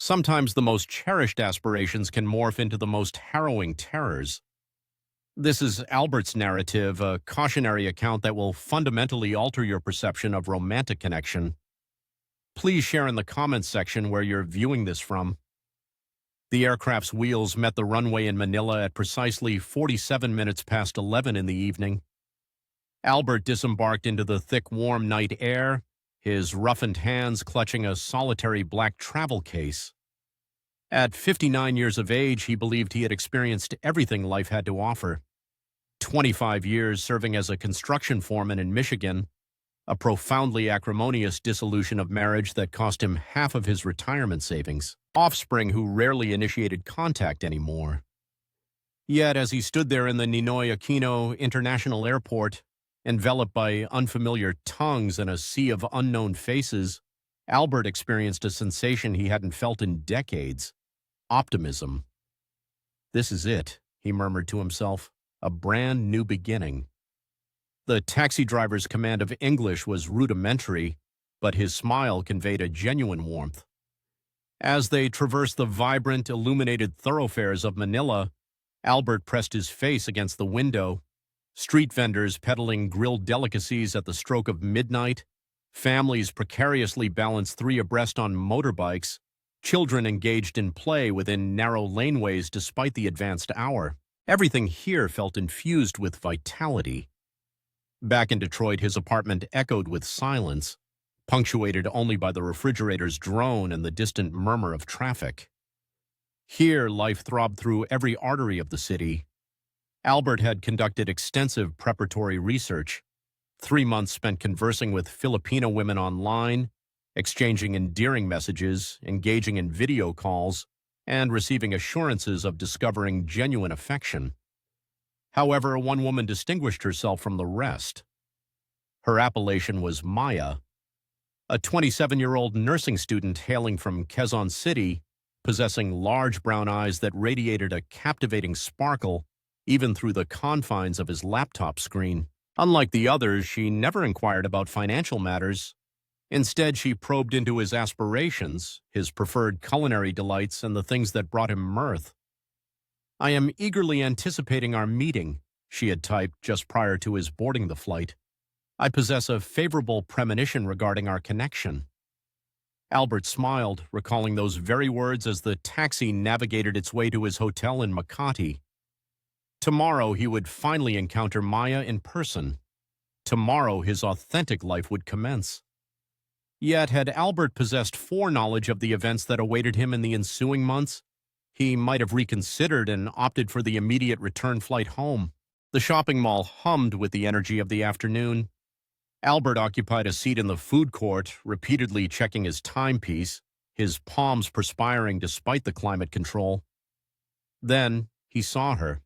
Sometimes the most cherished aspirations can morph into the most harrowing terrors. This is Albert's narrative, a cautionary account that will fundamentally alter your perception of romantic connection. Please share in the comments section where you're viewing this from. The aircraft's wheels met the runway in Manila at precisely 47 minutes past 11 in the evening. Albert disembarked into the thick, warm night air, his roughened hands clutching a solitary black travel case. At 59 years of age, he believed he had experienced everything life had to offer. 25 years serving as a construction foreman in Michigan, a profoundly acrimonious dissolution of marriage that cost him half of his retirement savings, offspring who rarely initiated contact anymore. Yet, as he stood there in the Ninoy Aquino International Airport, enveloped by unfamiliar tongues and a sea of unknown faces, Albert experienced a sensation he hadn't felt in decades: optimism. "This is it," he murmured to himself, "a brand new beginning." The taxi driver's command of English was rudimentary, but his smile conveyed a genuine warmth. As they traversed the vibrant, illuminated thoroughfares of Manila, Albert pressed his face against the window. Street vendors peddling grilled delicacies at the stroke of midnight, families precariously balanced three abreast on motorbikes, children engaged in play within narrow laneways despite the advanced hour. Everything here felt infused with vitality. Back in Detroit, his apartment echoed with silence, punctuated only by the refrigerator's drone and the distant murmur of traffic. Here, life throbbed through every artery of the city. Albert had conducted extensive preparatory research, 3 months spent conversing with Filipino women online, exchanging endearing messages, engaging in video calls, and receiving assurances of discovering genuine affection. However, one woman distinguished herself from the rest. Her appellation was Maya, a 27-year-old nursing student hailing from Quezon City, possessing large brown eyes that radiated a captivating sparkle even through the confines of his laptop screen. Unlike the others, she never inquired about financial matters. Instead, she probed into his aspirations, his preferred culinary delights, and the things that brought him mirth. "I am eagerly anticipating our meeting," she had typed just prior to his boarding the flight. "I possess a favorable premonition regarding our connection." Albert smiled, recalling those very words as the taxi navigated its way to his hotel in Makati. Tomorrow he would finally encounter Maya in person. Tomorrow his authentic life would commence. Yet, had Albert possessed foreknowledge of the events that awaited him in the ensuing months, he might have reconsidered and opted for the immediate return flight home. The shopping mall hummed with the energy of the afternoon. Albert occupied a seat in the food court, repeatedly checking his timepiece, his palms perspiring despite the climate control. Then he saw her.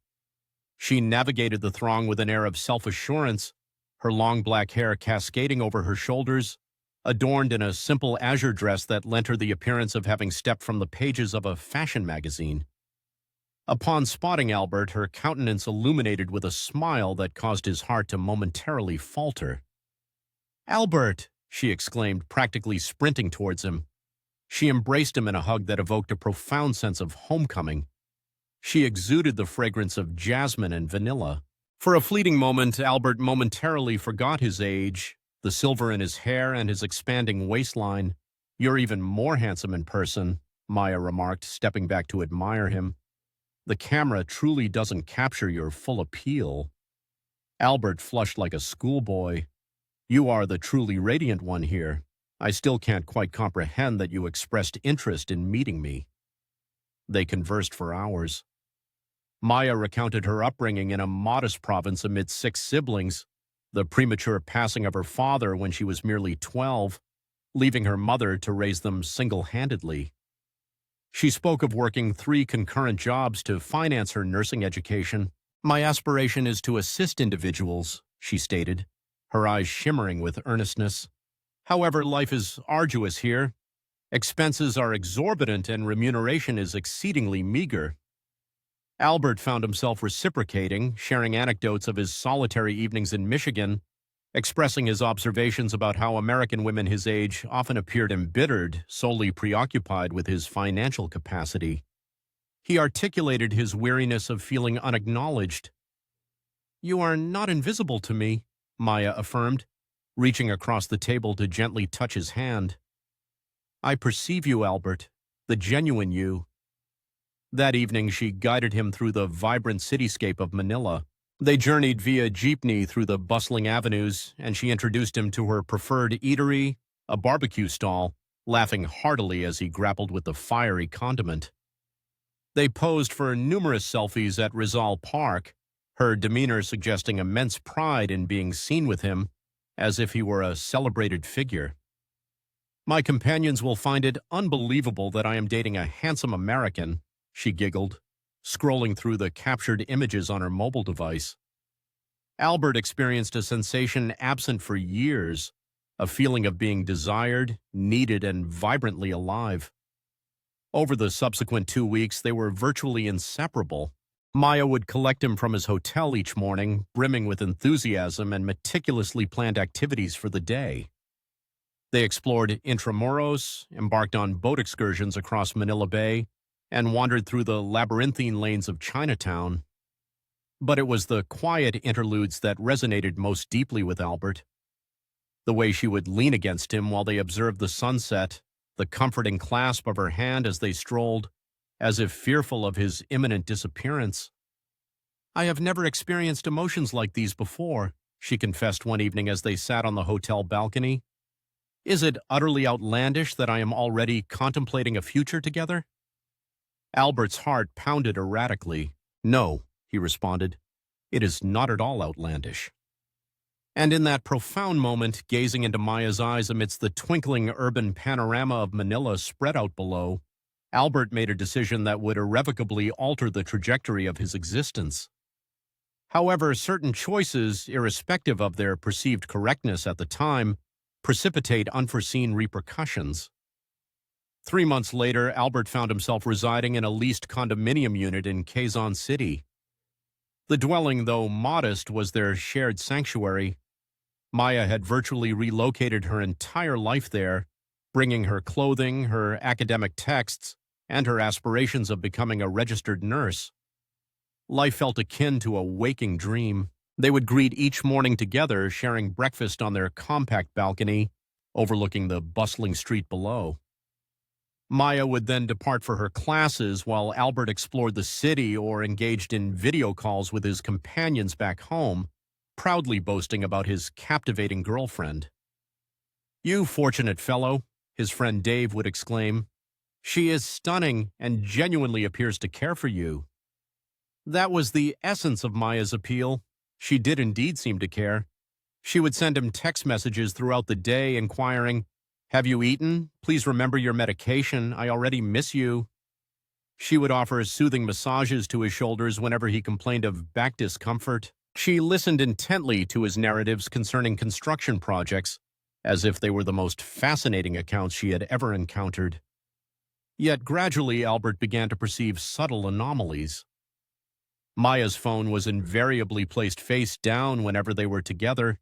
She navigated the throng with an air of self-assurance, her long black hair cascading over her shoulders, adorned in a simple azure dress that lent her the appearance of having stepped from the pages of a fashion magazine. Upon spotting Albert, her countenance illuminated with a smile that caused his heart to momentarily falter. "Albert!" she exclaimed, practically sprinting towards him. She embraced him in a hug that evoked a profound sense of homecoming. She exuded the fragrance of jasmine and vanilla. For a fleeting moment, Albert momentarily forgot his age, the silver in his hair and his expanding waistline. "You're even more handsome in person," Maya remarked, stepping back to admire him. "The camera truly doesn't capture your full appeal." Albert flushed like a schoolboy. "You are the truly radiant one here. I still can't quite comprehend that you expressed interest in meeting me." They conversed for hours. Maya recounted her upbringing in a modest province amid 6 siblings, the premature passing of her father when she was merely 12, leaving her mother to raise them single-handedly. She spoke of working 3 concurrent jobs to finance her nursing education. "My aspiration is to assist individuals," she stated, her eyes shimmering with earnestness. "However, life is arduous here. Expenses are exorbitant and remuneration is exceedingly meager." Albert found himself reciprocating, sharing anecdotes of his solitary evenings in Michigan, expressing his observations about how American women his age often appeared embittered, solely preoccupied with his financial capacity. He articulated his weariness of feeling unacknowledged. "You are not invisible to me," Maya affirmed, reaching across the table to gently touch his hand. "I perceive you, Albert, the genuine you." That evening, she guided him through the vibrant cityscape of Manila. They journeyed via jeepney through the bustling avenues, and she introduced him to her preferred eatery, a barbecue stall, laughing heartily as he grappled with the fiery condiment. They posed for numerous selfies at Rizal Park, her demeanor suggesting immense pride in being seen with him, as if he were a celebrated figure. "My companions will find it unbelievable that I am dating a handsome American," she giggled, scrolling through the captured images on her mobile device. Albert experienced a sensation absent for years, a feeling of being desired, needed, and vibrantly alive. Over the subsequent 2 weeks, they were virtually inseparable. Maya would collect him from his hotel each morning, brimming with enthusiasm and meticulously planned activities for the day. They explored Intramuros, embarked on boat excursions across Manila Bay, and wandered through the labyrinthine lanes of Chinatown. But it was the quiet interludes that resonated most deeply with Albert. The way she would lean against him while they observed the sunset, the comforting clasp of her hand as they strolled, as if fearful of his imminent disappearance. "I have never experienced emotions like these before," she confessed one evening as they sat on the hotel balcony. "Is it utterly outlandish that I am already contemplating a future together?" Albert's heart pounded erratically. "No," he responded, "it is not at all outlandish." And in that profound moment, gazing into Maya's eyes amidst the twinkling urban panorama of Manila spread out below, Albert made a decision that would irrevocably alter the trajectory of his existence. However, certain choices, irrespective of their perceived correctness at the time, precipitate unforeseen repercussions. 3 months later, Albert found himself residing in a leased condominium unit in Quezon City. The dwelling, though modest, was their shared sanctuary. Maya had virtually relocated her entire life there, bringing her clothing, her academic texts, and her aspirations of becoming a registered nurse. Life felt akin to a waking dream. They would greet each morning together, sharing breakfast on their compact balcony, overlooking the bustling street below. Maya would then depart for her classes while Albert explored the city or engaged in video calls with his companions back home, proudly boasting about his captivating girlfriend. "You fortunate fellow," his friend Dave would exclaim. "She is stunning and genuinely appears to care for you." That was the essence of Maya's appeal. She did indeed seem to care. She would send him text messages throughout the day inquiring, "Have you eaten? Please remember your medication. I already miss you." She would offer soothing massages to his shoulders whenever he complained of back discomfort. She listened intently to his narratives concerning construction projects, as if they were the most fascinating accounts she had ever encountered. Yet gradually Albert began to perceive subtle anomalies. Maya's phone was invariably placed face down whenever they were together.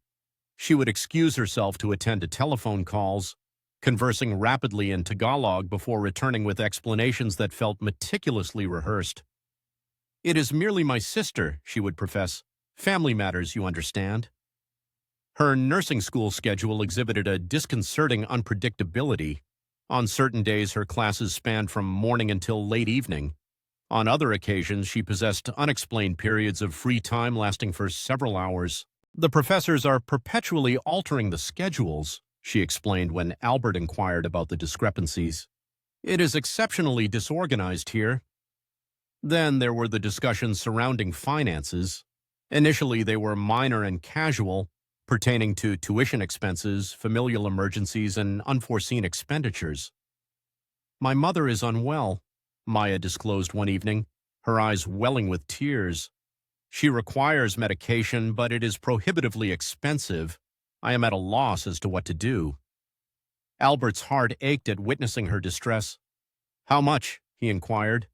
She would excuse herself to attend to telephone calls, conversing rapidly in Tagalog before returning with explanations that felt meticulously rehearsed. "It is merely my sister," she would profess. "Family matters, you understand." Her nursing school schedule exhibited a disconcerting unpredictability. On certain days, her classes spanned from morning until late evening. On other occasions, she possessed unexplained periods of free time lasting for several hours. "The professors are perpetually altering the schedules," she explained when Albert inquired about the discrepancies. "It is exceptionally disorganized here." Then there were the discussions surrounding finances. Initially, they were minor and casual, pertaining to tuition expenses, familial emergencies, and unforeseen expenditures. "My mother is unwell," Maya disclosed one evening, her eyes welling with tears. "She requires medication, but it is prohibitively expensive. I am at a loss as to what to do." Albert's heart ached at witnessing her distress. "How much?" he inquired.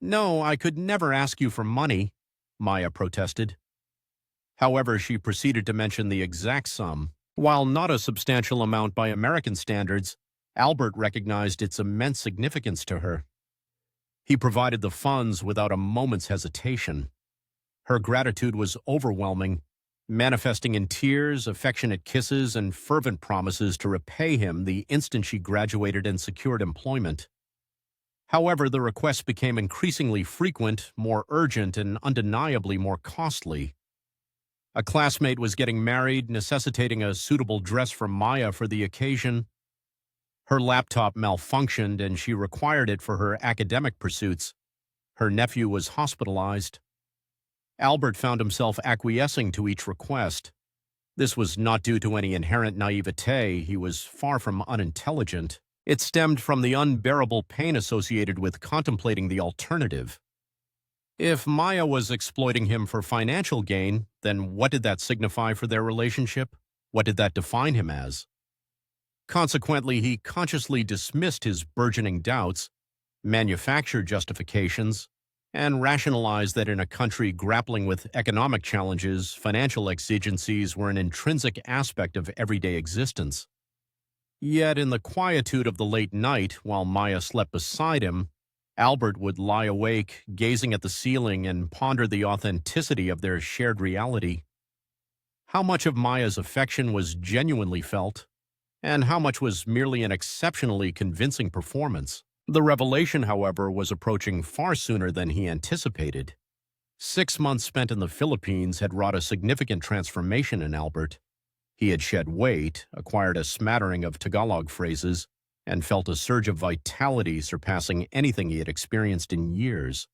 "No, I could never ask you for money," Maya protested. However, she proceeded to mention the exact sum. While not a substantial amount by American standards, Albert recognized its immense significance to her. He provided the funds without a moment's hesitation. Her gratitude was overwhelming, manifesting in tears, affectionate kisses, and fervent promises to repay him the instant she graduated and secured employment. However, the requests became increasingly frequent, more urgent, and undeniably more costly. A classmate was getting married, necessitating a suitable dress for Maya for the occasion. Her laptop malfunctioned, and she required it for her academic pursuits. Her nephew was hospitalized. Albert found himself acquiescing to each request. This was not due to any inherent naivete. He was far from unintelligent. It stemmed from the unbearable pain associated with contemplating the alternative. If Maya was exploiting him for financial gain, then what did that signify for their relationship? What did that define him as? Consequently, he consciously dismissed his burgeoning doubts, manufactured justifications, and rationalized that in a country grappling with economic challenges, financial exigencies were an intrinsic aspect of everyday existence. Yet in the quietude of the late night, while Maya slept beside him, Albert would lie awake, gazing at the ceiling, and ponder the authenticity of their shared reality. How much of Maya's affection was genuinely felt, and how much was merely an exceptionally convincing performance? The revelation, however, was approaching far sooner than he anticipated. 6 months spent in the Philippines had wrought a significant transformation in Albert. He had shed weight, acquired a smattering of Tagalog phrases, and felt a surge of vitality surpassing anything he had experienced in years.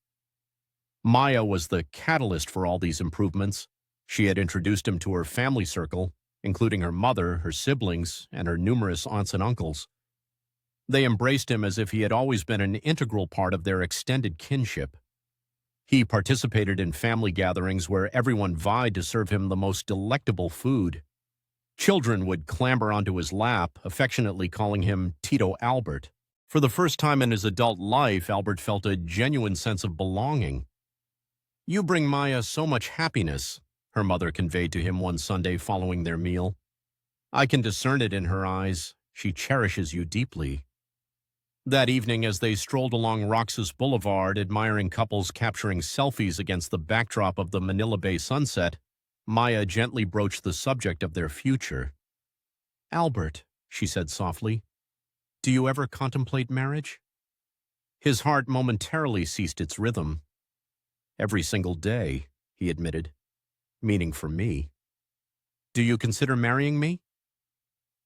Maya was the catalyst for all these improvements. She had introduced him to her family circle, including her mother, her siblings, and her numerous aunts and uncles. They embraced him as if he had always been an integral part of their extended kinship. He participated in family gatherings where everyone vied to serve him the most delectable food. Children would clamber onto his lap, affectionately calling him Tito Albert. For the first time in his adult life, Albert felt a genuine sense of belonging. "You bring Maya so much happiness," her mother conveyed to him one Sunday following their meal. "I can discern it in her eyes. She cherishes you deeply." That evening, as they strolled along Roxas Boulevard, admiring couples capturing selfies against the backdrop of the Manila Bay sunset, Maya gently broached the subject of their future. "Albert," she said softly, "do you ever contemplate marriage?" His heart momentarily ceased its rhythm. "Every single day," he admitted, "meaning for me." "Do you consider marrying me?"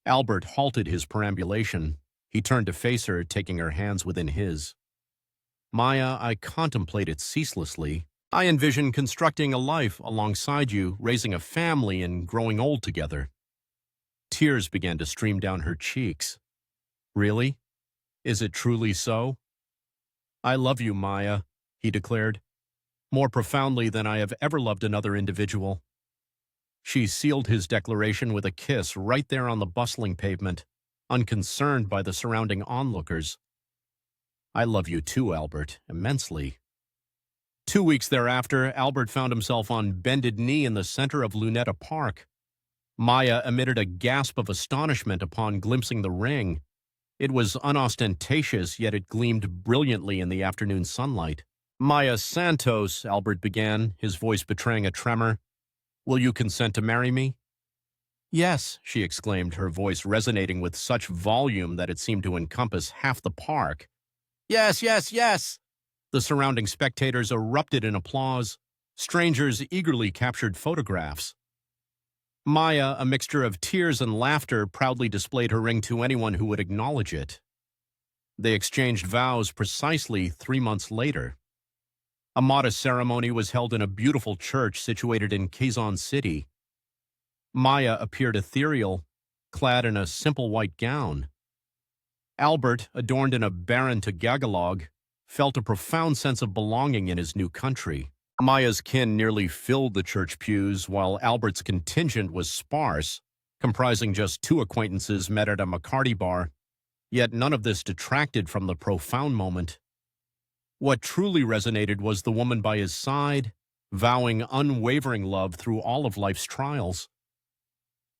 Albert halted his perambulation. He turned to face her, taking her hands within his. "Maya, I contemplate it ceaselessly. I envision constructing a life alongside you, raising a family and growing old together." Tears began to stream down her cheeks. "Really? Is it truly so?" "I love you, Maya," he declared, "more profoundly than I have ever loved another individual." She sealed his declaration with a kiss right there on the bustling pavement, unconcerned by the surrounding onlookers. "I love you too, Albert, immensely." 2 weeks thereafter, Albert found himself on bended knee in the center of Luneta Park. Maya emitted a gasp of astonishment upon glimpsing the ring. It was unostentatious, yet it gleamed brilliantly in the afternoon sunlight. "Maya Santos," Albert began, his voice betraying a tremor, "will you consent to marry me?" "Yes," she exclaimed, her voice resonating with such volume that it seemed to encompass half the park. "Yes, yes, yes!" The surrounding spectators erupted in applause. Strangers eagerly captured photographs. Maya, a mixture of tears and laughter, proudly displayed her ring to anyone who would acknowledge it. They exchanged vows precisely 3 months later. A modest ceremony was held in a beautiful church situated in Quezon City. Maya appeared ethereal, clad in a simple white gown. Albert, adorned in a barren Tagalog, felt a profound sense of belonging in his new country. Maya's kin nearly filled the church pews, while Albert's contingent was sparse, comprising just 2 acquaintances met at a McCarty bar. Yet none of this detracted from the profound moment. What truly resonated was the woman by his side, vowing unwavering love through all of life's trials.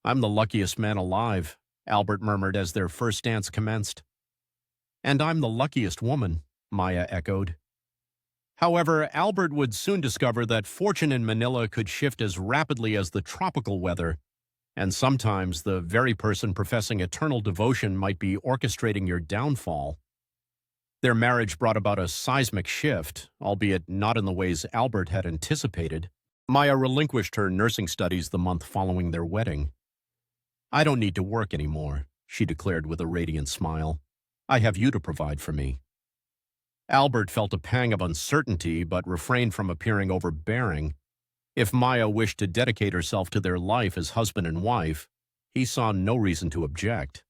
I'm the luckiest man alive, Albert murmured as their first dance commenced. And I'm the luckiest woman, Maya echoed. However, Albert would soon discover that fortune in Manila could shift as rapidly as the tropical weather, and sometimes the very person professing eternal devotion might be orchestrating your downfall. Their marriage brought about a seismic shift, albeit not in the ways Albert had anticipated. Maya relinquished her nursing studies the month following their wedding. I don't need to work anymore, she declared with a radiant smile. I have you to provide for me. Albert felt a pang of uncertainty but refrained from appearing overbearing. If Maya wished to dedicate herself to their life as husband and wife, he saw no reason to object.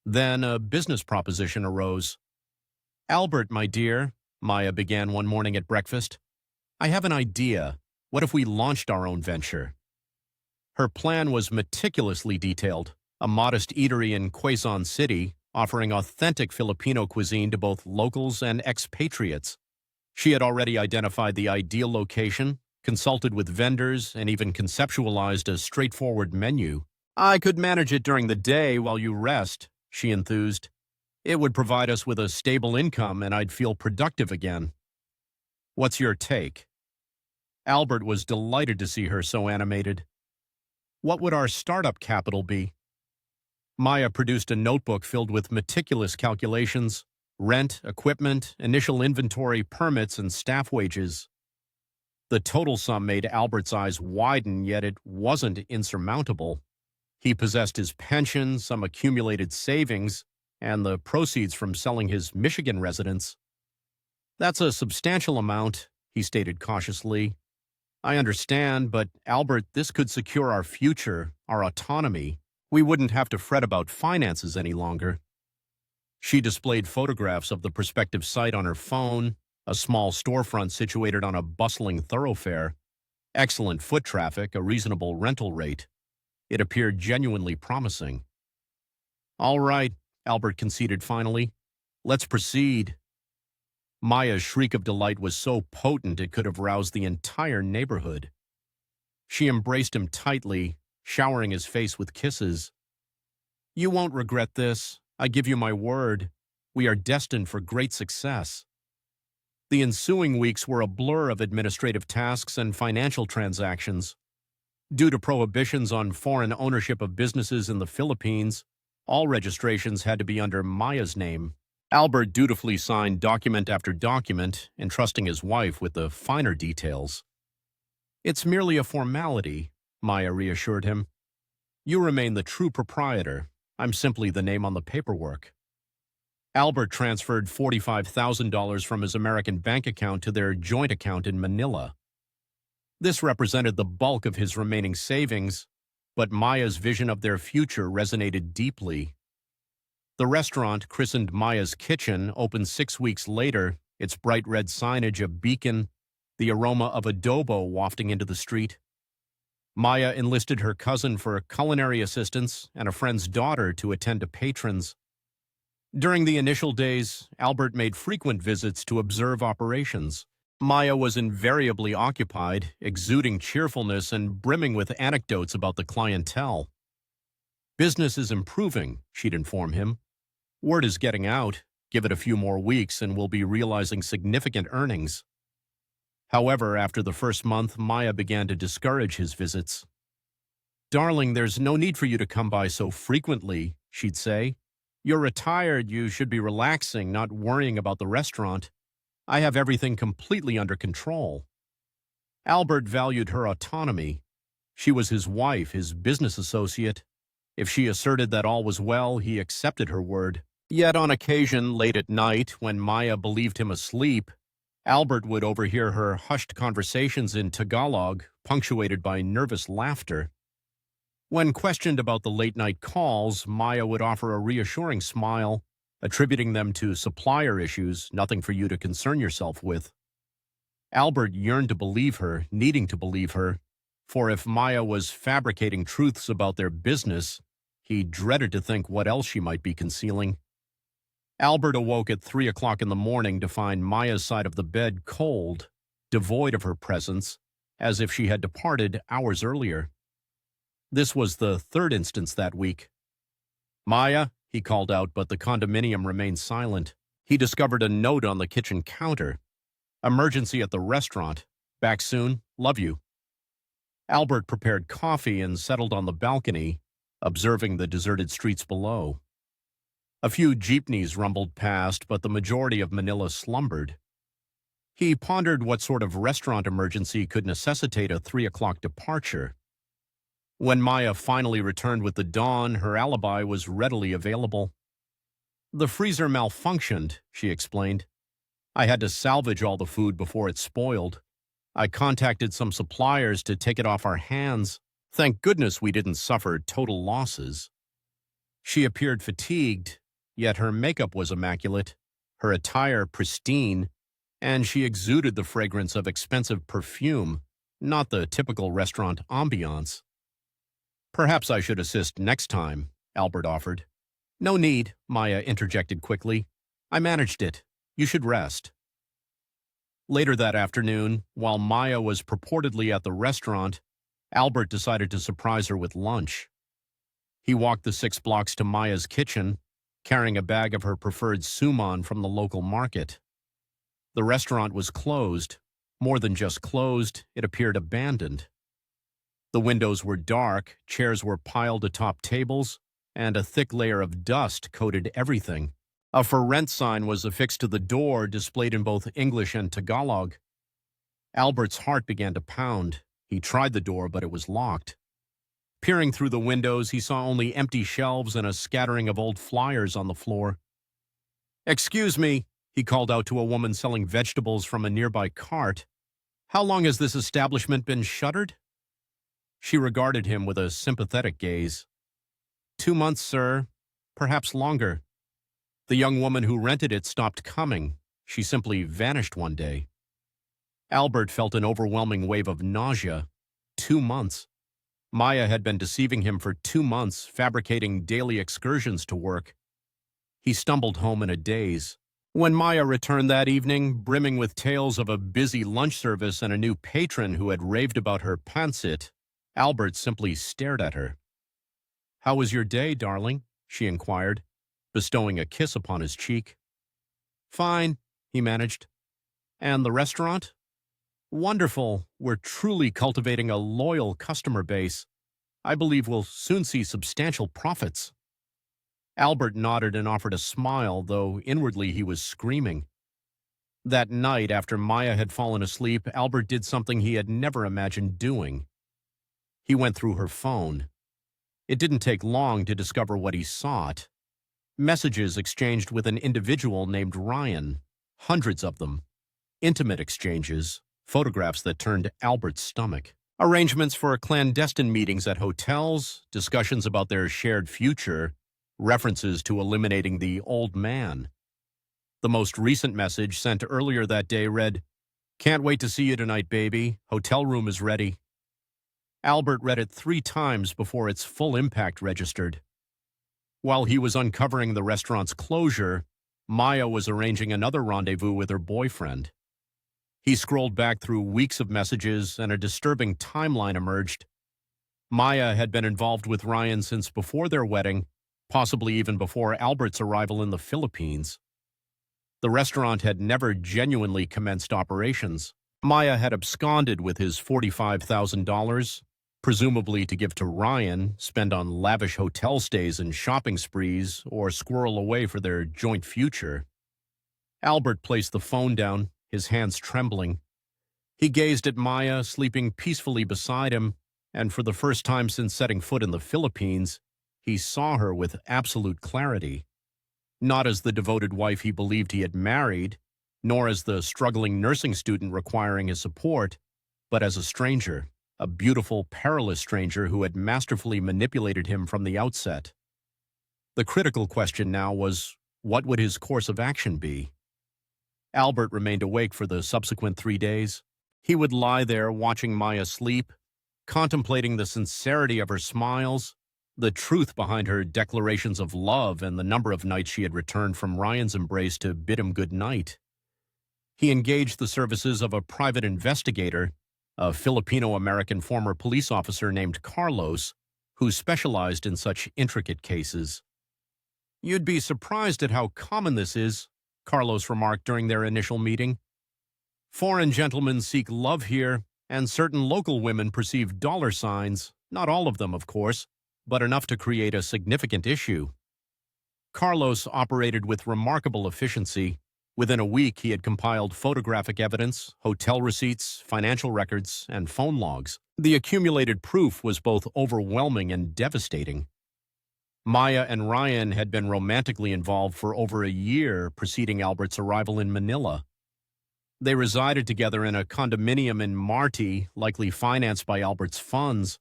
Then a business proposition arose. Albert, my dear, Maya began one morning at breakfast, I have an idea. What if we launched our own venture? Her plan was meticulously detailed, a modest eatery in Quezon City, offering authentic Filipino cuisine to both locals and expatriates. She had already identified the ideal location, consulted with vendors, and even conceptualized a straightforward menu. I could manage it during the day while you rest, she enthused. It would provide us with a stable income and I'd feel productive again. What's your take? Albert was delighted to see her so animated. What would our startup capital be? Maya produced a notebook filled with meticulous calculations, rent, equipment, initial inventory, permits, and staff wages. The total sum made Albert's eyes widen, yet it wasn't insurmountable. He possessed his pension, some accumulated savings, and the proceeds from selling his Michigan residence. That's a substantial amount, he stated cautiously. I understand, but Albert, this could secure our future, our autonomy. We wouldn't have to fret about finances any longer. She displayed photographs of the prospective site on her phone, a small storefront situated on a bustling thoroughfare, excellent foot traffic, a reasonable rental rate. It appeared genuinely promising. All right, Albert conceded finally. Let's proceed. Maya's shriek of delight was so potent it could have roused the entire neighborhood. She embraced him tightly, showering his face with kisses. You won't regret this. I give you my word. We are destined for great success. The ensuing weeks were a blur of administrative tasks and financial transactions. Due to prohibitions on foreign ownership of businesses in the Philippines, all registrations had to be under Maya's name. Albert dutifully signed document after document, entrusting his wife with the finer details. It's merely a formality, Maya reassured him. You remain the true proprietor. I'm simply the name on the paperwork. Albert transferred $45,000 from his American bank account to their joint account in Manila. This represented the bulk of his remaining savings, but Maya's vision of their future resonated deeply. The restaurant, christened Maya's Kitchen, opened 6 weeks later, its bright red signage a beacon, the aroma of adobo wafting into the street. Maya enlisted her cousin for culinary assistance and a friend's daughter to attend to patrons. During the initial days, Albert made frequent visits to observe operations. Maya was invariably occupied, exuding cheerfulness and brimming with anecdotes about the clientele. Business is improving, she'd inform him. Word is getting out. Give it a few more weeks and we'll be realizing significant earnings. However, after the first month, Maya began to discourage his visits. Darling, there's no need for you to come by so frequently, she'd say. You're retired, you should be relaxing, not worrying about the restaurant. I have everything completely under control. Albert valued her autonomy. She was his wife, his business associate. If she asserted that all was well, he accepted her word. Yet on occasion, late at night, when Maya believed him asleep, Albert would overhear her hushed conversations in Tagalog, punctuated by nervous laughter. When questioned about the late-night calls, Maya would offer a reassuring smile, attributing them to supplier issues, nothing for you to concern yourself with. Albert yearned to believe her, needing to believe her, for if Maya was fabricating truths about their business, he dreaded to think what else she might be concealing. Albert awoke at 3 o'clock in the morning to find Maya's side of the bed cold, devoid of her presence, as if she had departed hours earlier. This was the third instance that week. "Maya," he called out, but the condominium remained silent. He discovered a note on the kitchen counter. "Emergency at the restaurant. Back soon. Love you." Albert prepared coffee and settled on the balcony, observing the deserted streets below. A few jeepneys rumbled past, but the majority of Manila slumbered. He pondered what sort of restaurant emergency could necessitate a 3 o'clock departure. When Maya finally returned with the dawn, her alibi was readily available. "The freezer malfunctioned," she explained. "I had to salvage all the food before it spoiled. I contacted some suppliers to take it off our hands. Thank goodness we didn't suffer total losses." She appeared fatigued, yet her makeup was immaculate, her attire pristine, and she exuded the fragrance of expensive perfume, not the typical restaurant ambiance. "Perhaps I should assist next time," Albert offered. "No need," Maya interjected quickly. "I managed it. You should rest." Later that afternoon, while Maya was purportedly at the restaurant, Albert decided to surprise her with lunch. He walked the 6 blocks to Maya's kitchen, carrying a bag of her preferred suman from the local market. The restaurant was closed. More than just closed, it appeared abandoned. The windows were dark, chairs were piled atop tables, and a thick layer of dust coated everything. A "for rent" sign was affixed to the door, displayed in both English and Tagalog. Albert's heart began to pound. He tried the door, but it was locked. Peering through the windows, he saw only empty shelves and a scattering of old flyers on the floor. "Excuse me," he called out to a woman selling vegetables from a nearby cart. "How long has this establishment been shuttered?" She regarded him with a sympathetic gaze. "2 months, sir. Perhaps longer. The young woman who rented it stopped coming. She simply vanished one day." Albert felt an overwhelming wave of nausea. 2 months. Maya had been deceiving him for 2 months, fabricating daily excursions to work. He stumbled home in a daze. When Maya returned that evening, brimming with tales of a busy lunch service and a new patron who had raved about her pancit, Albert simply stared at her. "How was your day, darling?" she inquired, bestowing a kiss upon his cheek. "Fine," he managed. "And the restaurant?" "Wonderful. We're truly cultivating a loyal customer base. I believe we'll soon see substantial profits." Albert nodded and offered a smile, though inwardly he was screaming. That night, after Maya had fallen asleep, Albert did something he had never imagined doing. He went through her phone. It didn't take long to discover what he sought. Messages exchanged with an individual named Ryan. Hundreds of them. Intimate exchanges. Photographs that turned Albert's stomach. Arrangements for clandestine meetings at hotels, discussions about their shared future, references to eliminating the old man. The most recent message, sent earlier that day, read, "Can't wait to see you tonight, baby. Hotel room is ready." Albert read it 3 times before its full impact registered. While he was uncovering the restaurant's closure, Maya was arranging another rendezvous with her boyfriend. He scrolled back through weeks of messages, and a disturbing timeline emerged. Maya had been involved with Ryan since before their wedding, possibly even before Albert's arrival in the Philippines. The restaurant had never genuinely commenced operations. Maya had absconded with his $45,000, presumably to give to Ryan, spend on lavish hotel stays and shopping sprees, or squirrel away for their joint future. Albert placed the phone down, his hands trembling. He gazed at Maya, sleeping peacefully beside him, and for the first time since setting foot in the Philippines, he saw her with absolute clarity. Not as the devoted wife he believed he had married, nor as the struggling nursing student requiring his support, but as a stranger, a beautiful, perilous stranger who had masterfully manipulated him from the outset. The critical question now was, what would his course of action be? Albert remained awake for the subsequent 3 days. He would lie there watching Maya sleep, contemplating the sincerity of her smiles, the truth behind her declarations of love, and the number of nights she had returned from Ryan's embrace to bid him good night. He engaged the services of a private investigator, a Filipino-American former police officer named Carlos, who specialized in such intricate cases. "You'd be surprised at how common this is," Carlos remarked during their initial meeting. "Foreign gentlemen seek love here, and certain local women perceive dollar signs, not all of them, of course, but enough to create a significant issue." Carlos operated with remarkable efficiency. Within a week, he had compiled photographic evidence, hotel receipts, financial records, and phone logs. The accumulated proof was both overwhelming and devastating. Maya and Ryan had been romantically involved for over a year preceding Albert's arrival in Manila. They resided together in a condominium in Marti, likely financed by Albert's funds.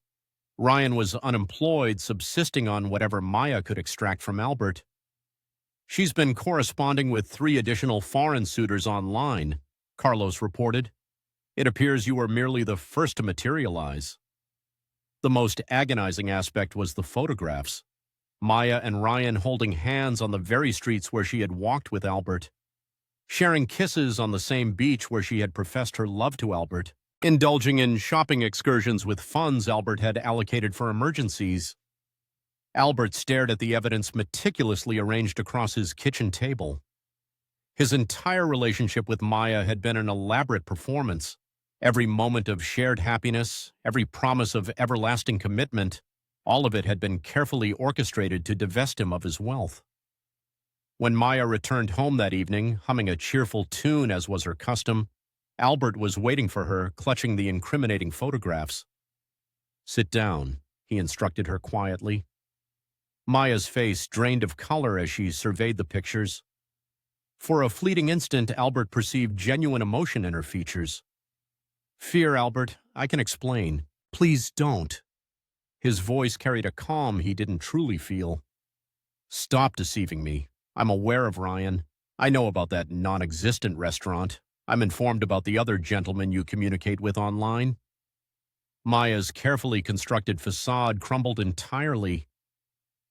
Ryan was unemployed, subsisting on whatever Maya could extract from Albert. "She's been corresponding with 3 additional foreign suitors online," Carlos reported. "It appears you were merely the first to materialize." The most agonizing aspect was the photographs. Maya and Ryan holding hands on the very streets where she had walked with Albert, sharing kisses on the same beach where she had professed her love to Albert, indulging in shopping excursions with funds Albert had allocated for emergencies. Albert stared at the evidence meticulously arranged across his kitchen table. His entire relationship with Maya had been an elaborate performance. Every moment of shared happiness, every promise of everlasting commitment, all of it had been carefully orchestrated to divest him of his wealth. When Maya returned home that evening, humming a cheerful tune as was her custom, Albert was waiting for her, clutching the incriminating photographs. "Sit down," he instructed her quietly. Maya's face drained of color as she surveyed the pictures. For a fleeting instant, Albert perceived genuine emotion in her features. "Fear, Albert, I can explain. Please don't." His voice carried a calm he didn't truly feel. "Stop deceiving me. I'm aware of Ryan. I know about that non-existent restaurant. I'm informed about the other gentlemen you communicate with online." Maya's carefully constructed facade crumbled entirely.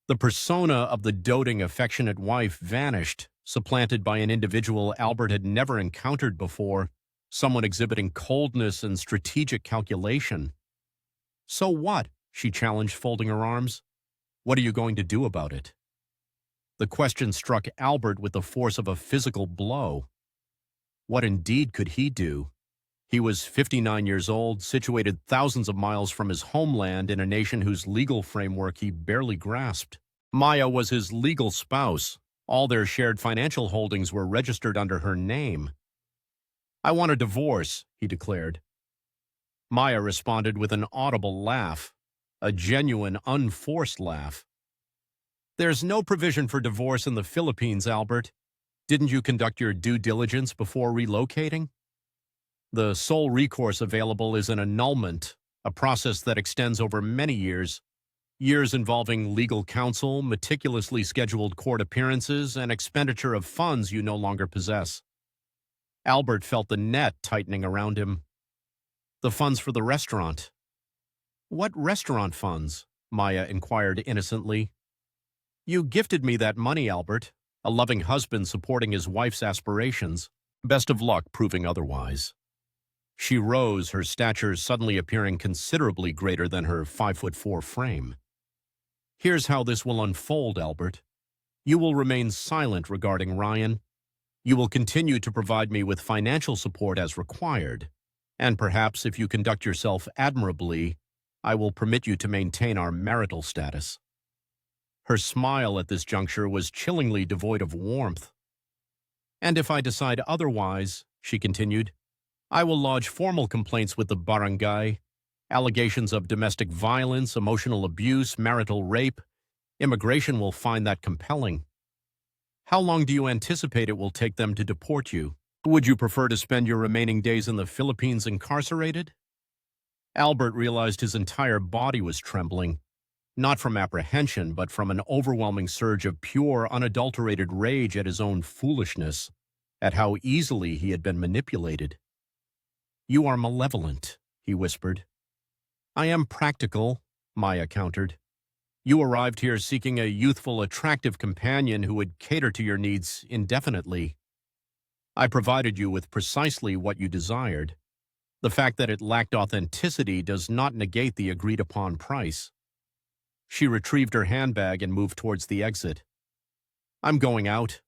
The persona of the doting, affectionate wife vanished, supplanted by an individual Albert had never encountered before, someone exhibiting coldness and strategic calculation. "So what?" she challenged, folding her arms. "What are you going to do about it?" The question struck Albert with the force of a physical blow. What indeed could he do? He was 59 years old, situated thousands of miles from his homeland in a nation whose legal framework he barely grasped. Maya was his legal spouse. All their shared financial holdings were registered under her name. "I want a divorce," he declared. Maya responded with an audible laugh, a genuine, unforced laugh. "There's no provision for divorce in the Philippines, Albert. Didn't you conduct your due diligence before relocating? The sole recourse available is an annulment, a process that extends over many years involving legal counsel, meticulously scheduled court appearances, and expenditure of funds you no longer possess." Albert felt the net tightening around him. "The funds for the restaurant." "What restaurant funds?" Maya inquired innocently. "You gifted me that money, Albert, a loving husband supporting his wife's aspirations. Best of luck proving otherwise." She rose, her stature suddenly appearing considerably greater than her 5'4" frame. "Here's how this will unfold, Albert. You will remain silent regarding Ryan. You will continue to provide me with financial support as required. And perhaps if you conduct yourself admirably, I will permit you to maintain our marital status." Her smile at this juncture was chillingly devoid of warmth. "And if I decide otherwise," she continued, "I will lodge formal complaints with the barangay. Allegations of domestic violence, emotional abuse, marital rape. Immigration will find that compelling. How long do you anticipate it will take them to deport you? Would you prefer to spend your remaining days in the Philippines incarcerated?" Albert realized his entire body was trembling, not from apprehension, but from an overwhelming surge of pure, unadulterated rage at his own foolishness, at how easily he had been manipulated. "You are malevolent," he whispered. "I am practical," Maya countered. "You arrived here seeking a youthful, attractive companion who would cater to your needs indefinitely. I provided you with precisely what you desired. The fact that it lacked authenticity does not negate the agreed-upon price. She retrieved her handbag and moved towards the exit. I'm going out.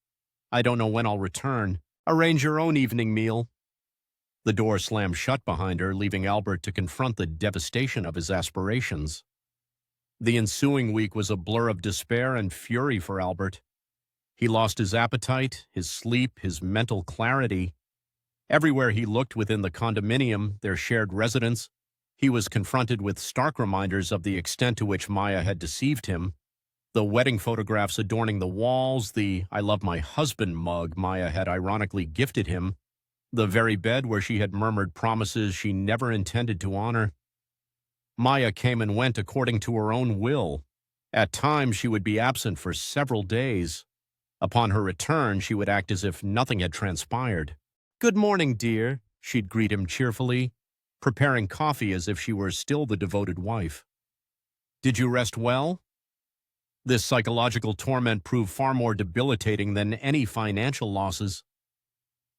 I don't know when I'll return. Arrange your own evening meal. The door slammed shut behind her, leaving Albert to confront the devastation of his aspirations. The ensuing week was a blur of despair and fury for Albert. He lost his appetite, his sleep, his mental clarity. Everywhere he looked within the condominium, their shared residence, he was confronted with stark reminders of the extent to which Maya had deceived him. The wedding photographs adorning the walls, the "I love my husband" mug Maya had ironically gifted him, the very bed where she had murmured promises she never intended to honor. Maya came and went according to her own will. At times, she would be absent for several days. Upon her return, she would act as if nothing had transpired. "Good morning, dear," she'd greet him cheerfully, preparing coffee as if she were still the devoted wife. "Did you rest well?" This psychological torment proved far more debilitating than any financial losses.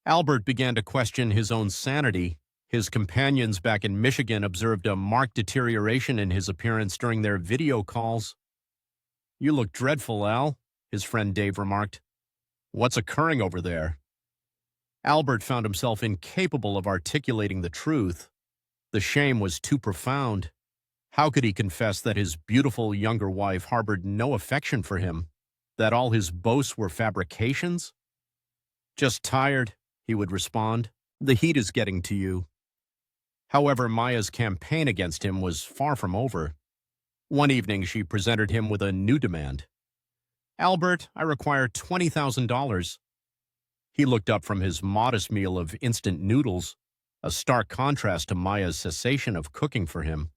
Albert began to question his own sanity. His companions back in Michigan observed a marked deterioration in his appearance during their video calls. "You look dreadful, Al," his friend Dave remarked. "What's occurring over there?" Albert found himself incapable of articulating the truth. The shame was too profound. How could he confess that his beautiful younger wife harbored no affection for him, that all his boasts were fabrications? "Just tired," he would respond. "The heat is getting to you." However, Maya's campaign against him was far from over. One evening, she presented him with a new demand. "Albert, I require $20,000. He looked up from his modest meal of instant noodles, a stark contrast to Maya's cessation of cooking for him.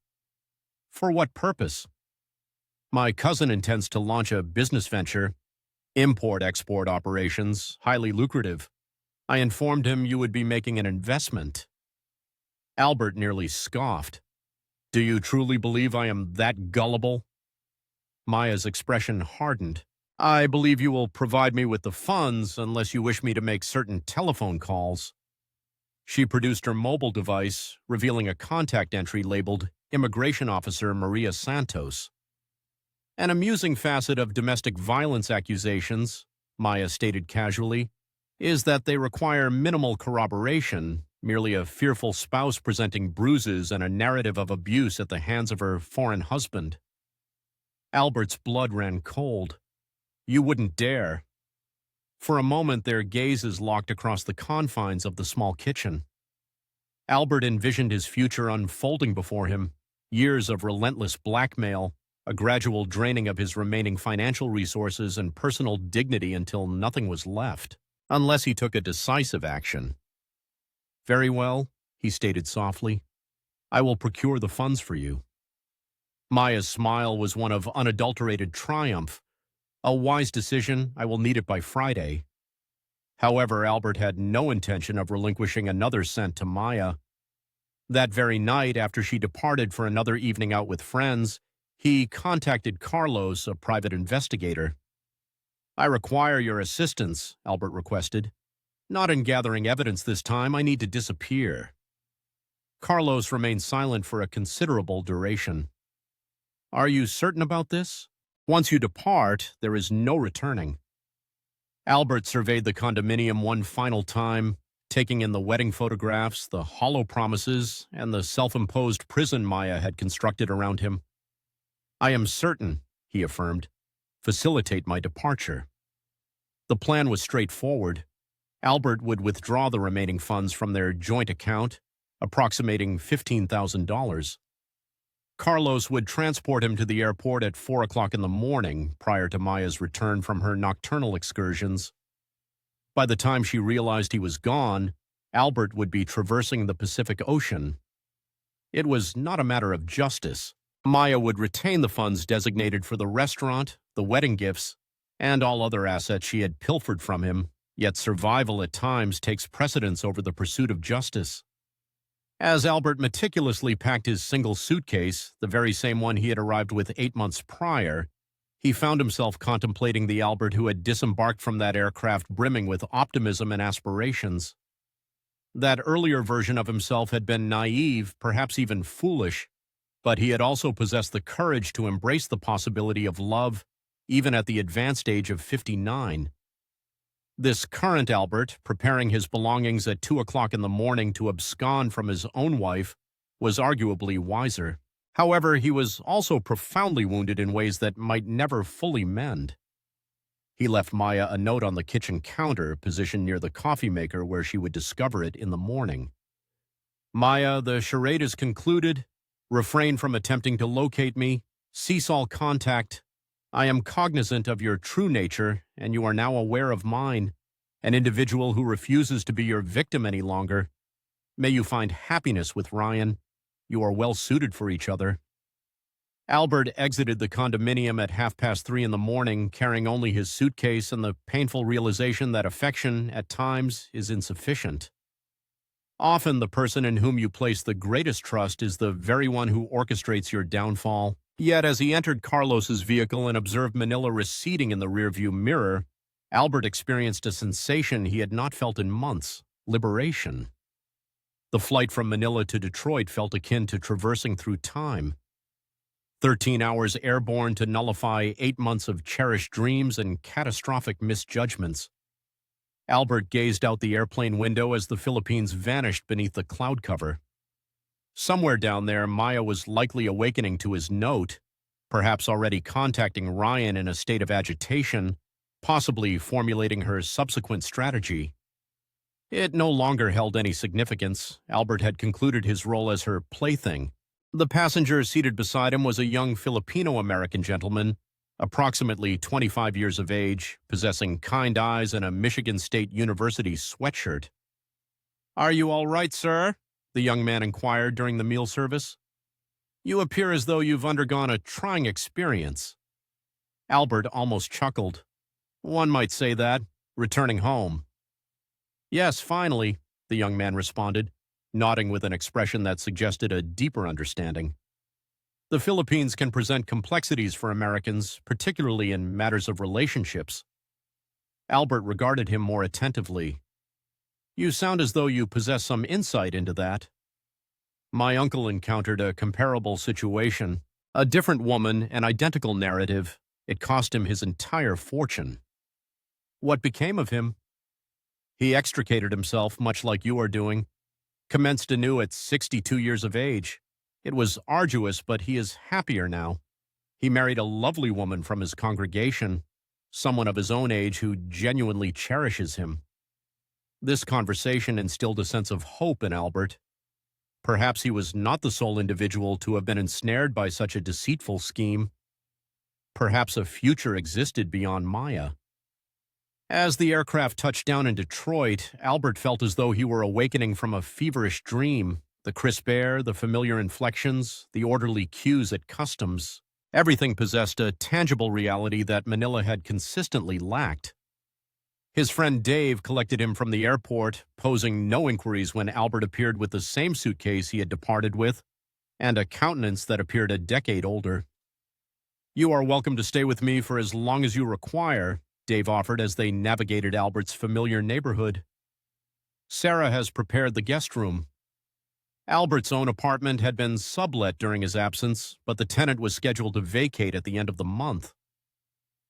"For what purpose?" "My cousin intends to launch a business venture, import-export operations, highly lucrative. I informed him you would be making an investment." Albert nearly scoffed. "Do you truly believe I am that gullible?" Maya's expression hardened. "I believe you will provide me with the funds unless you wish me to make certain telephone calls." She produced her mobile device, revealing a contact entry labeled Immigration Officer Maria Santos. "An amusing facet of domestic violence accusations," Maya stated casually, "is that they require minimal corroboration, merely a fearful spouse presenting bruises and a narrative of abuse at the hands of her foreign husband." Albert's blood ran cold. "You wouldn't dare." For a moment, their gazes locked across the confines of the small kitchen. Albert envisioned his future unfolding before him, years of relentless blackmail, a gradual draining of his remaining financial resources and personal dignity until nothing was left, unless he took a decisive action. "Very well," he stated softly. "I will procure the funds for you." Maya's smile was one of unadulterated triumph. "A wise decision. I will need it by Friday." However, Albert had no intention of relinquishing another cent to Maya. That very night, after she departed for another evening out with friends, he contacted Carlos, a private investigator. "I require your assistance," Albert requested. "Not in gathering evidence this time. I need to disappear." Carlos remained silent for a considerable duration. "Are you certain about this? Once you depart, there is no returning." Albert surveyed the condominium one final time, taking in the wedding photographs, the hollow promises, and the self-imposed prison Maya had constructed around him. "I am certain," he affirmed. "Facilitate my departure." The plan was straightforward. Albert would withdraw the remaining funds from their joint account, approximating $15,000. Carlos would transport him to the airport at 4 o'clock in the morning, prior to Maya's return from her nocturnal excursions. By the time she realized he was gone, Albert would be traversing the Pacific Ocean. It was not a matter of justice. Maya would retain the funds designated for the restaurant, the wedding gifts, and all other assets she had pilfered from him, yet survival at times takes precedence over the pursuit of justice. As Albert meticulously packed his single suitcase, the very same one he had arrived with 8 months prior, He found himself contemplating the Albert who had disembarked from that aircraft brimming with optimism and aspirations. That earlier version of himself had been naive, perhaps even foolish, but he had also possessed the courage to embrace the possibility of love, even at the advanced age of 59. This current Albert, preparing his belongings at 2 o'clock in the morning to abscond from his own wife, was arguably wiser. However, he was also profoundly wounded in ways that might never fully mend. He left Maya a note on the kitchen counter, positioned near the coffee maker where she would discover it in the morning. Maya, the charade is concluded. Refrain from attempting to locate me. Cease all contact. I am cognizant of your true nature, and you are now aware of mine, an individual who refuses to be your victim any longer. May you find happiness with Ryan. You are well suited for each other. Albert exited the condominium at 3:30 in the morning, carrying only his suitcase and the painful realization that affection, at times, is insufficient. Often the person in whom you place the greatest trust is the very one who orchestrates your downfall. Yet as he entered Carlos's vehicle and observed Manila receding in the rearview mirror, Albert experienced a sensation he had not felt in months: liberation. The flight from Manila to Detroit felt akin to traversing through time. 13 hours airborne to nullify 8 months of cherished dreams and catastrophic misjudgments. Albert gazed out the airplane window as the Philippines vanished beneath the cloud cover. Somewhere down there, Maya was likely awakening to his note, perhaps already contacting Ryan in a state of agitation, possibly formulating her subsequent strategy. It no longer held any significance. Albert had concluded his role as her plaything. The passenger seated beside him was a young Filipino-American gentleman, approximately 25 years of age, possessing kind eyes and a Michigan State University sweatshirt. "Are you all right, sir?" the young man inquired during the meal service. "You appear as though you've undergone a trying experience." Albert almost chuckled. "One might say that, returning home." "Yes, finally," the young man responded, nodding with an expression that suggested a deeper understanding. "The Philippines can present complexities for Americans, particularly in matters of relationships." Albert regarded him more attentively. "You sound as though you possess some insight into that." "My uncle encountered a comparable situation. A different woman, an identical narrative. It cost him his entire fortune." "What became of him?" "He extricated himself, much like you are doing. Commenced anew at 62 years of age. It was arduous, but he is happier now. He married a lovely woman from his congregation, someone of his own age who genuinely cherishes him." This conversation instilled a sense of hope in Albert. Perhaps he was not the sole individual to have been ensnared by such a deceitful scheme. Perhaps a future existed beyond Maya. As the aircraft touched down in Detroit, Albert felt as though he were awakening from a feverish dream. The crisp air, the familiar inflections, the orderly cues at customs. Everything possessed a tangible reality that Manila had consistently lacked. His friend Dave collected him from the airport, posing no inquiries when Albert appeared with the same suitcase he had departed with, and a countenance that appeared a decade older. "You are welcome to stay with me for as long as you require," Dave offered as they navigated Albert's familiar neighborhood. "Sarah has prepared the guest room." Albert's own apartment had been sublet during his absence, but the tenant was scheduled to vacate at the end of the month.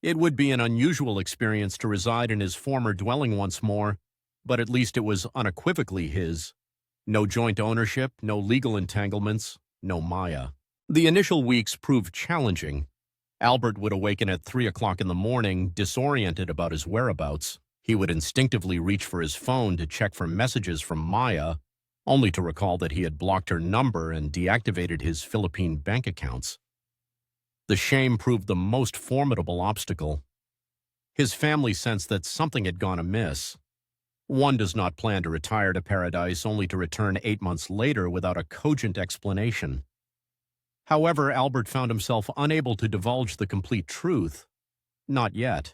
It would be an unusual experience to reside in his former dwelling once more, but at least it was unequivocally his. No joint ownership, no legal entanglements, no Maya. The initial weeks proved challenging. Albert would awaken at 3 o'clock in the morning, disoriented about his whereabouts. He would instinctively reach for his phone to check for messages from Maya, only to recall that he had blocked her number and deactivated his Philippine bank accounts. The shame proved the most formidable obstacle. His family sensed that something had gone amiss. One does not plan to retire to paradise only to return 8 months later without a cogent explanation. However, Albert found himself unable to divulge the complete truth. Not yet.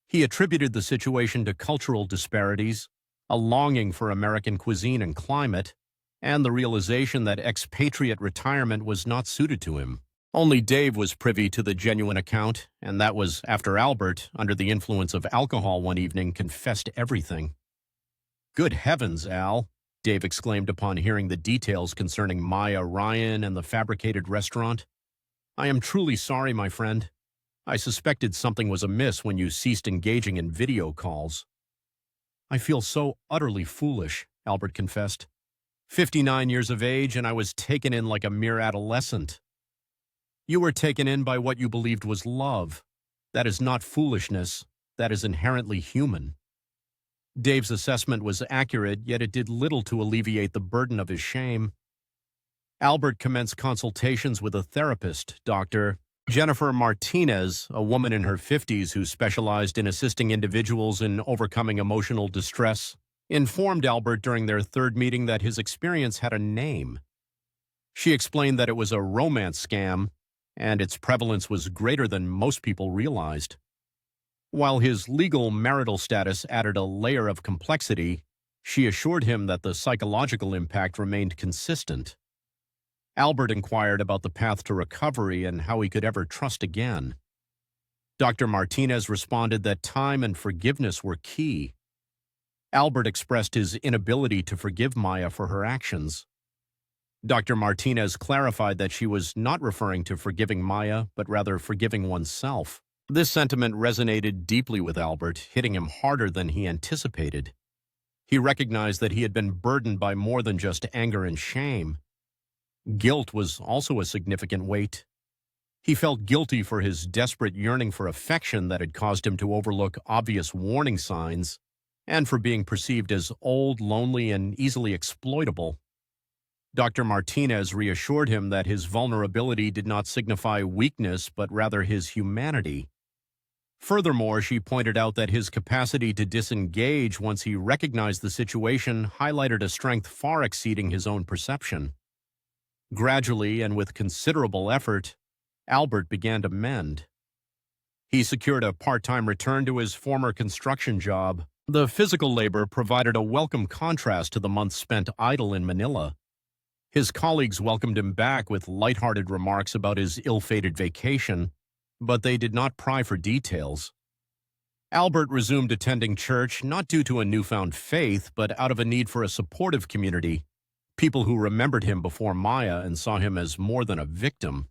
He attributed the situation to cultural disparities, a longing for American cuisine and climate, and the realization that expatriate retirement was not suited to him. Only Dave was privy to the genuine account, and that was after Albert, under the influence of alcohol one evening, confessed everything. "Good heavens, Al," Dave exclaimed upon hearing the details concerning Maya Ryan and the fabricated restaurant. "I am truly sorry, my friend. I suspected something was amiss when you ceased engaging in video calls." "I feel so utterly foolish," Albert confessed. 59 years of age, and I was taken in like a mere adolescent. "You were taken in by what you believed was love. That is not foolishness. That is inherently human." Dave's assessment was accurate, yet it did little to alleviate the burden of his shame. Albert commenced consultations with a therapist, Dr. Jennifer Martinez, a woman in her 50s who specialized in assisting individuals in overcoming emotional distress, informed Albert during their third meeting that his experience had a name. She explained that it was a romance scam, and its prevalence was greater than most people realized. While his legal marital status added a layer of complexity, she assured him that the psychological impact remained consistent. Albert inquired about the path to recovery and how he could ever trust again. Dr. Martinez responded that time and forgiveness were key. Albert expressed his inability to forgive Maya for her actions. Dr. Martinez clarified that she was not referring to forgiving Maya, but rather forgiving oneself. This sentiment resonated deeply with Albert, hitting him harder than he anticipated. He recognized that he had been burdened by more than just anger and shame. Guilt was also a significant weight. He felt guilty for his desperate yearning for affection that had caused him to overlook obvious warning signs, and for being perceived as old, lonely, and easily exploitable. Dr. Martinez reassured him that his vulnerability did not signify weakness, but rather his humanity. Furthermore, she pointed out that his capacity to disengage once he recognized the situation highlighted a strength far exceeding his own perception. Gradually, and with considerable effort, Albert began to mend. He secured a part-time return to his former construction job. The physical labor provided a welcome contrast to the months spent idle in Manila. His colleagues welcomed him back with lighthearted remarks about his ill-fated vacation, but they did not pry for details. Albert resumed attending church not due to a newfound faith, but out of a need for a supportive community, people who remembered him before Maya and saw him as more than a victim.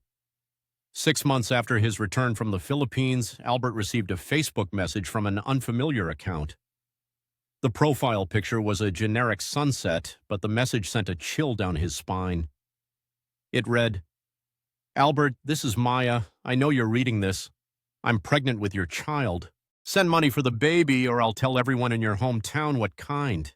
6 months after his return from the Philippines, Albert received a Facebook message from an unfamiliar account. The profile picture was a generic sunset, but the message sent a chill down his spine. It read, "Albert, this is Maya. I know you're reading this. I'm pregnant with your child. Send money for the baby or I'll tell everyone in your hometown what kind."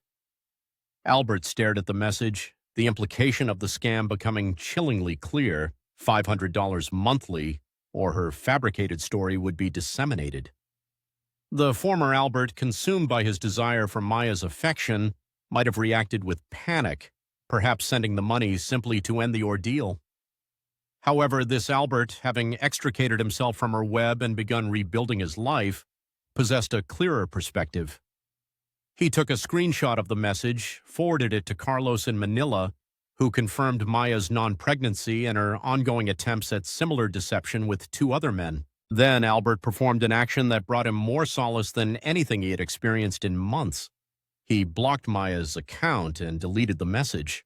Albert stared at the message, the implication of the scam becoming chillingly clear: $500 monthly, or her fabricated story would be disseminated. The former Albert, consumed by his desire for Maya's affection, might have reacted with panic, perhaps sending the money simply to end the ordeal. However, this Albert, having extricated himself from her web and begun rebuilding his life, possessed a clearer perspective. He took a screenshot of the message, forwarded it to Carlos in Manila, who confirmed Maya's non-pregnancy and her ongoing attempts at similar deception with 2 other men. Then Albert performed an action that brought him more solace than anything he had experienced in months. He blocked Maya's account and deleted the message.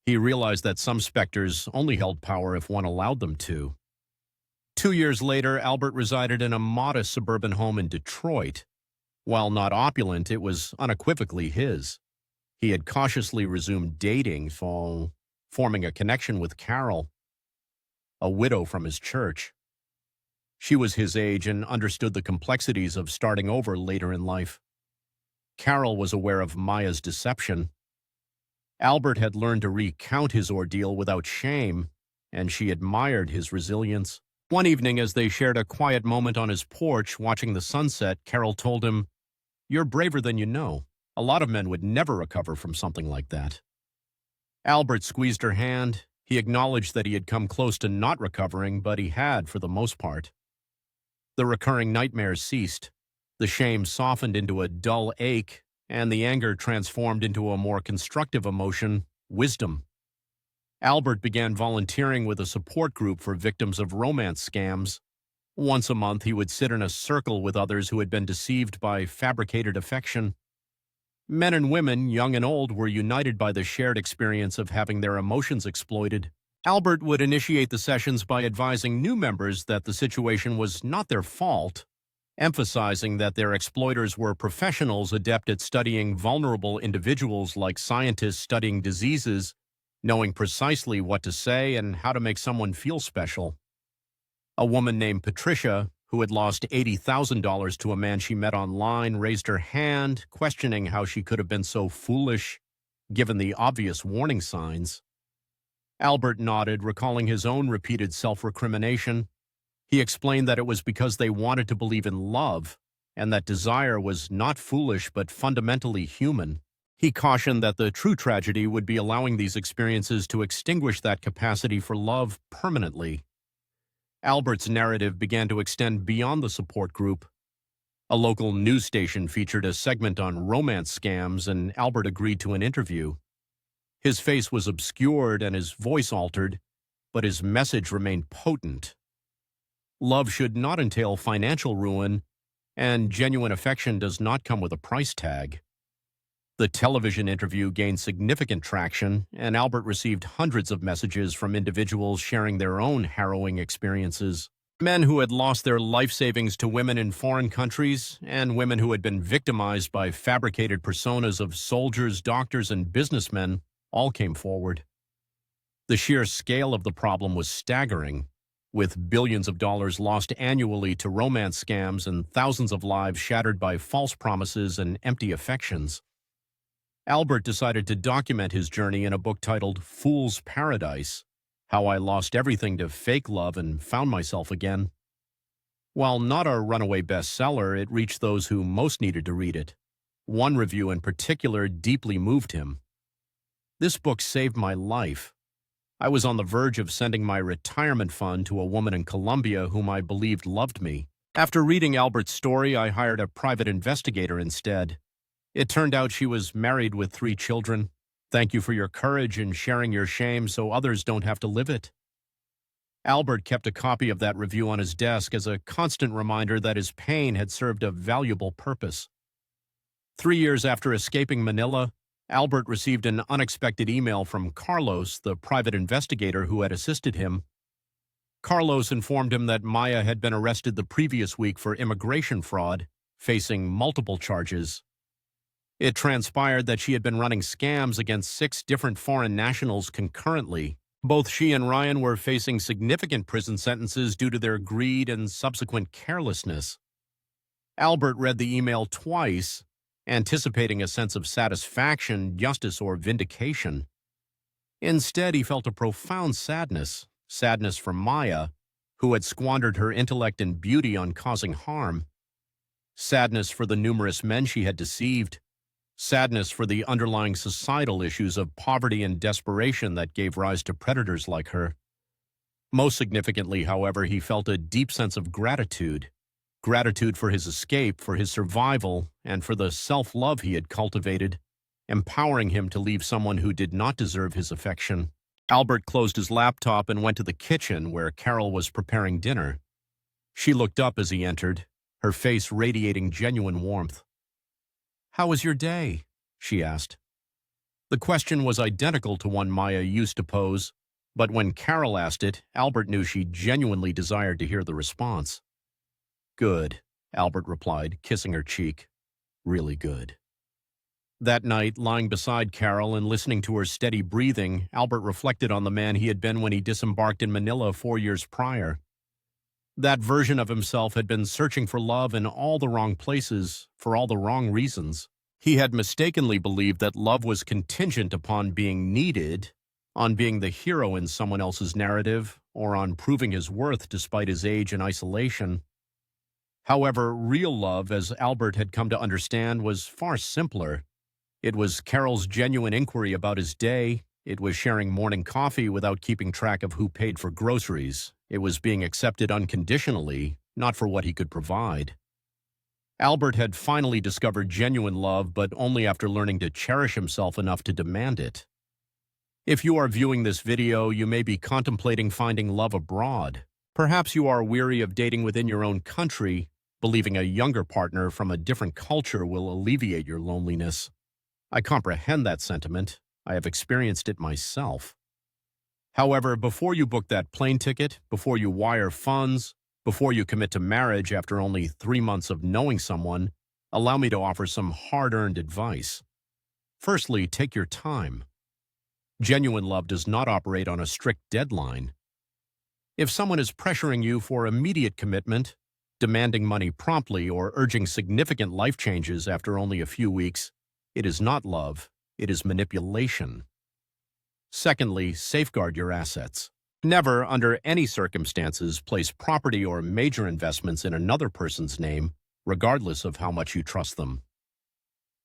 He realized that some specters only held power if one allowed them to. 2 years later, Albert resided in a modest suburban home in Detroit. While not opulent, it was unequivocally his. He had cautiously resumed dating, forming a connection with Carol, a widow from his church. She was his age and understood the complexities of starting over later in life. Carol was aware of Maya's deception. Albert had learned to recount his ordeal without shame, and she admired his resilience. One evening, as they shared a quiet moment on his porch watching the sunset, Carol told him, "You're braver than you know. A lot of men would never recover from something like that." Albert squeezed her hand. He acknowledged that he had come close to not recovering, but he had for the most part. The recurring nightmares ceased. The shame softened into a dull ache, and the anger transformed into a more constructive emotion, wisdom. Albert began volunteering with a support group for victims of romance scams. Once a month, he would sit in a circle with others who had been deceived by fabricated affection. Men and women, young and old, were united by the shared experience of having their emotions exploited. Albert would initiate the sessions by advising new members that the situation was not their fault, emphasizing that their exploiters were professionals adept at studying vulnerable individuals like scientists studying diseases, knowing precisely what to say and how to make someone feel special. A woman named Patricia, who had lost $80,000 to a man she met online, raised her hand, questioning how she could have been so foolish, given the obvious warning signs. Albert nodded, recalling his own repeated self-recrimination. He explained that it was because they wanted to believe in love, and that desire was not foolish but fundamentally human. He cautioned that the true tragedy would be allowing these experiences to extinguish that capacity for love permanently. Albert's narrative began to extend beyond the support group. A local news station featured a segment on romance scams, and Albert agreed to an interview. His face was obscured and his voice altered, but his message remained potent. Love should not entail financial ruin, and genuine affection does not come with a price tag. The television interview gained significant traction, and Albert received hundreds of messages from individuals sharing their own harrowing experiences. Men who had lost their life savings to women in foreign countries, and women who had been victimized by fabricated personas of soldiers, doctors, and businessmen all came forward. The sheer scale of the problem was staggering, with billions of dollars lost annually to romance scams and thousands of lives shattered by false promises and empty affections. Albert decided to document his journey in a book titled Fool's Paradise: How I Lost Everything to Fake Love and Found Myself Again. While not a runaway bestseller, it reached those who most needed to read it. One review in particular deeply moved him. "This book saved my life. I was on the verge of sending my retirement fund to a woman in Colombia whom I believed loved me. After reading Albert's story, I hired a private investigator instead. It turned out she was married with 3 children. Thank you for your courage in sharing your shame so others don't have to live it." Albert kept a copy of that review on his desk as a constant reminder that his pain had served a valuable purpose. 3 years after escaping Manila, Albert received an unexpected email from Carlos, the private investigator who had assisted him. Carlos informed him that Maya had been arrested the previous week for immigration fraud, facing multiple charges. It transpired that she had been running scams against 6 different foreign nationals concurrently. Both she and Ryan were facing significant prison sentences due to their greed and subsequent carelessness. Albert read the email twice, anticipating a sense of satisfaction, justice, or vindication. Instead, he felt a profound sadness for Maya, who had squandered her intellect and beauty on causing harm. Sadness for the numerous men she had deceived. Sadness for the underlying societal issues of poverty and desperation that gave rise to predators like her. Most significantly, however, he felt a deep sense of gratitude. Gratitude for his escape, for his survival, and for the self-love he had cultivated, empowering him to leave someone who did not deserve his affection. Albert closed his laptop and went to the kitchen where Carol was preparing dinner. She looked up as he entered, her face radiating genuine warmth. "How was your day?" she asked. The question was identical to one Maya used to pose, but when Carol asked it, Albert knew she genuinely desired to hear the response. "Good," Albert replied, kissing her cheek. "Really good." That night, lying beside Carol and listening to her steady breathing, Albert reflected on the man he had been when he disembarked in Manila 4 years prior. That version of himself had been searching for love in all the wrong places, for all the wrong reasons. He had mistakenly believed that love was contingent upon being needed, on being the hero in someone else's narrative, or on proving his worth despite his age and isolation. However, real love, as Albert had come to understand, was far simpler. It was Carol's genuine inquiry about his day. It was sharing morning coffee without keeping track of who paid for groceries. It was being accepted unconditionally, not for what he could provide. Albert had finally discovered genuine love, but only after learning to cherish himself enough to demand it. If you are viewing this video, you may be contemplating finding love abroad. Perhaps you are weary of dating within your own country, believing a younger partner from a different culture will alleviate your loneliness. I comprehend that sentiment. I have experienced it myself. However, before you book that plane ticket, before you wire funds, before you commit to marriage after only 3 months of knowing someone, allow me to offer some hard-earned advice. Firstly, take your time. Genuine love does not operate on a strict deadline. If someone is pressuring you for immediate commitment, demanding money promptly, or urging significant life changes after only a few weeks, it is not love, it is manipulation. Secondly, safeguard your assets. Never, under any circumstances, place property or major investments in another person's name, regardless of how much you trust them.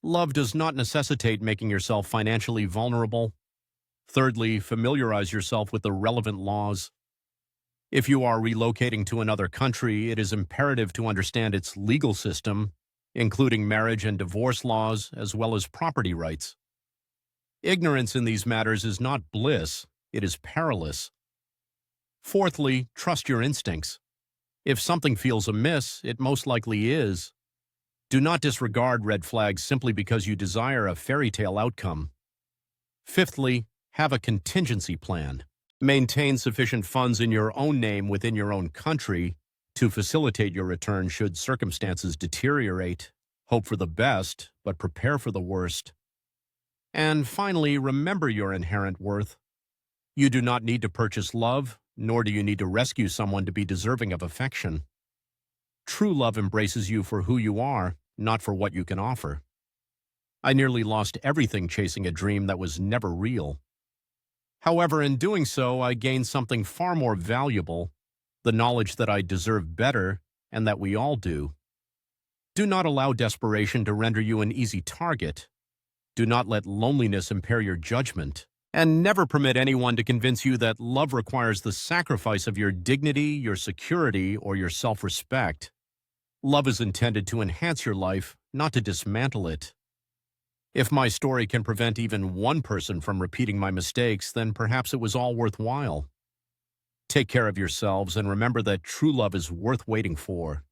Love does not necessitate making yourself financially vulnerable. Thirdly, familiarize yourself with the relevant laws. If you are relocating to another country, it is imperative to understand its legal system, including marriage and divorce laws, as well as property rights. Ignorance in these matters is not bliss, it is perilous. Fourthly, trust your instincts. If something feels amiss, it most likely is. Do not disregard red flags simply because you desire a fairy tale outcome. Fifthly, have a contingency plan. Maintain sufficient funds in your own name within your own country to facilitate your return should circumstances deteriorate. Hope for the best, but prepare for the worst. And finally, remember your inherent worth. You do not need to purchase love, nor do you need to rescue someone to be deserving of affection. True love embraces you for who you are, not for what you can offer. I nearly lost everything chasing a dream that was never real. However, in doing so, I gained something far more valuable, the knowledge that I deserve better and that we all do. Do not allow desperation to render you an easy target. Do not let loneliness impair your judgment. And never permit anyone to convince you that love requires the sacrifice of your dignity, your security, or your self-respect. Love is intended to enhance your life, not to dismantle it. If my story can prevent even one person from repeating my mistakes, then perhaps it was all worthwhile. Take care of yourselves and remember that true love is worth waiting for.